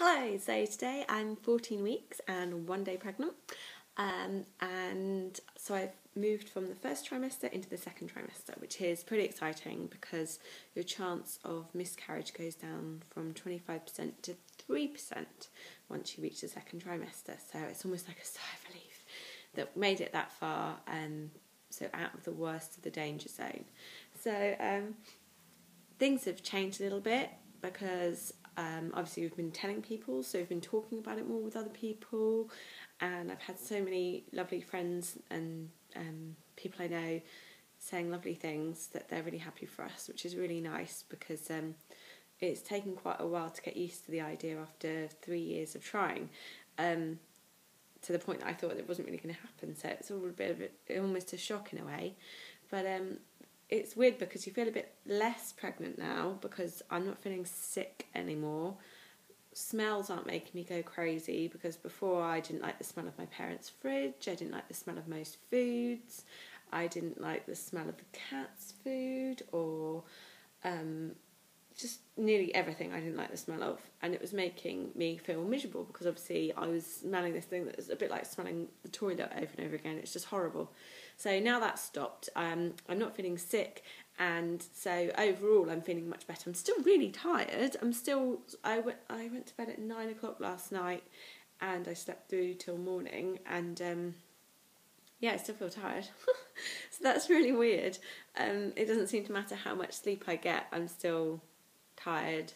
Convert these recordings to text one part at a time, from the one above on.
Hello, so today I'm 14 weeks and 1 day pregnant, and so I've moved from the first trimester into the second trimester, which is pretty exciting because your chance of miscarriage goes down from 25% to 3% once you reach the second trimester, so it's almost like a sigh of relief that we made it that far, so out of the worst of the danger zone. So things have changed a little bit because obviously we've been telling people, so we've been talking about it more with other people, and I've had so many lovely friends and people I know saying lovely things that they're really happy for us, which is really nice because it's taken quite a while to get used to the idea after 3 years of trying, to the point that I thought it wasn't really going to happen, so it's all a bit of almost a shock in a way, but it's weird because you feel a bit less pregnant now because I'm not feeling sick anymore. Smells aren't making me go crazy because before I didn't like the smell of my parents' fridge, I didn't like the smell of most foods, I didn't like the smell of the cat's food, or just nearly everything I didn't like the smell of, and it was making me feel miserable because obviously I was smelling this thing that was a bit like smelling the toilet over and over again. It's just horrible. So now that's stopped. I'm not feeling sick, and so overall I'm feeling much better. I'm still really tired. I went to bed at 9 o'clock last night, and I slept through till morning, and yeah, I still feel tired. So that's really weird. It doesn't seem to matter how much sleep I get, I'm still tired.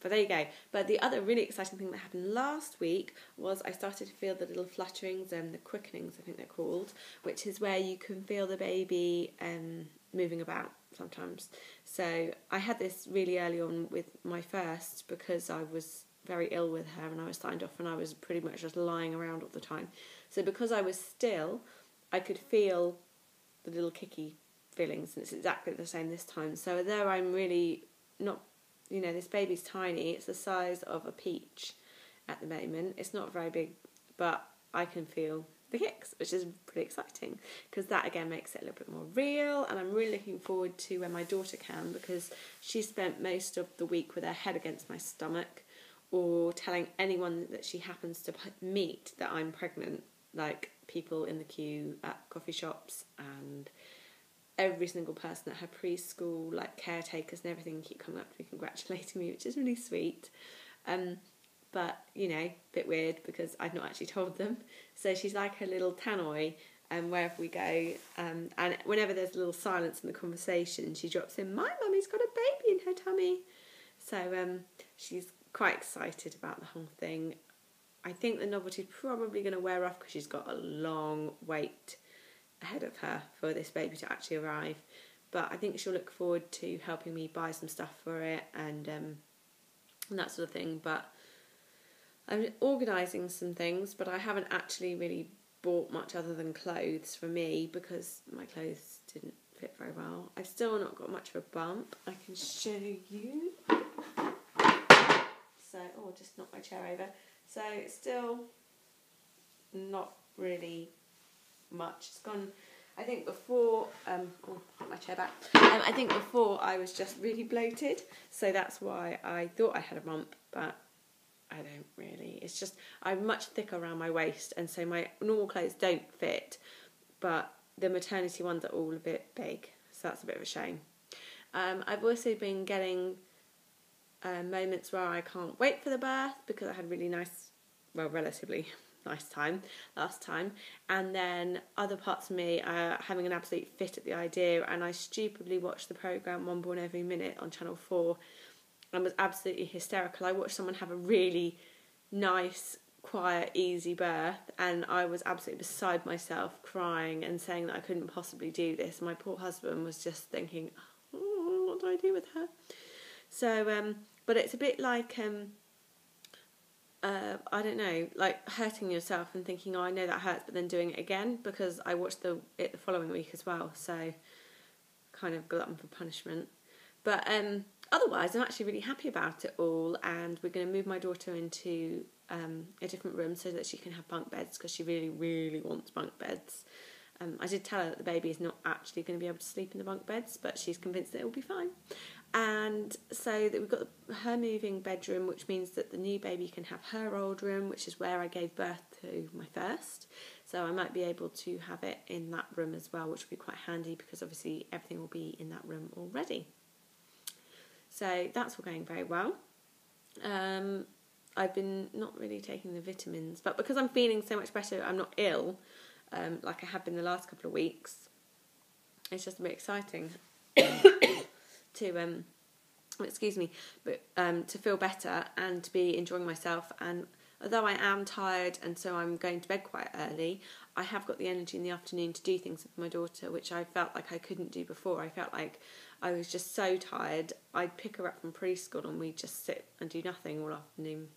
But there you go. But the other really exciting thing that happened last week was I started to feel the little flutterings and the quickenings, I think they're called, which is where you can feel the baby moving about sometimes. So I had this really early on with my first because I was very ill with her and I was signed off and I was pretty much just lying around all the time. So because I was still, I could feel the little kicky feelings, and it's exactly the same this time. So though I'm really not, this baby's tiny, it's the size of a peach at the moment. It's not very big, but I can feel the kicks, which is pretty exciting because that again makes it a little bit more real, and I'm really looking forward to when my daughter can, because she spent most of the week with her head against my stomach or telling anyone that she happens to meet that I'm pregnant, like people in the queue at coffee shops and every single person at her preschool, like caretakers and everything, keep coming up to me congratulating me, which is really sweet. But, a bit weird because I've not actually told them. So she's like a little tannoy wherever we go. And whenever there's a little silence in the conversation, she drops in, "My mummy's got a baby in her tummy." So she's quite excited about the whole thing. I think the novelty's probably going to wear off because she's got a long wait ahead of her for this baby to actually arrive, but I think she'll look forward to helping me buy some stuff for it and that sort of thing. But I'm organising some things, but I haven't actually really bought much other than clothes for me because my clothes didn't fit very well. I've still not got much of a bump. I can show you. So, just knock my chair over. So it's still not really much. It's gone. I think before, put my chair back. I think before I was just really bloated, so that's why I thought I had a bump, but I don't really. It's just I'm much thicker around my waist, and so my normal clothes don't fit, but the maternity ones are all a bit big, so that's a bit of a shame. I've also been getting moments where I can't wait for the birth because I had a really nice, relatively nice time last time, and then other parts of me are having an absolute fit at the idea, and I stupidly watched the programme One Born Every Minute on Channel 4 and was absolutely hysterical. I watched someone have a really nice, quiet, easy birth, and I was absolutely beside myself, crying and saying that I couldn't possibly do this. My poor husband was just thinking, what do I do with her? So but it's a bit like I don't know, like hurting yourself and thinking, I know that hurts, but then doing it again, because I watched it the following week as well, so kind of glutton for punishment. But otherwise, I'm actually really happy about it all, and we're going to move my daughter into a different room so that she can have bunk beds, because she really, really wants bunk beds. I did tell her that the baby is not actually going to be able to sleep in the bunk beds, but she's convinced that it will be fine. And so that we've got her moving bedroom, which means that the new baby can have her old room, which is where I gave birth to my first. So I might be able to have it in that room as well, which will be quite handy because obviously everything will be in that room already. So that's all going very well. I've been not really taking the vitamins, but because I'm feeling so much better, I'm not ill like I have been the last couple of weeks. It's just a bit exciting to to feel better and to be enjoying myself. And although I am tired and so I'm going to bed quite early, I have got the energy in the afternoon to do things with my daughter, which I felt like I couldn't do before. I felt like I was just so tired. I'd pick her up from preschool and we'd just sit and do nothing all afternoon.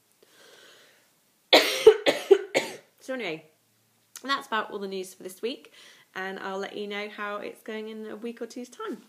So anyway, that's about all the news for this week, and I'll let you know how it's going in a week or two's time.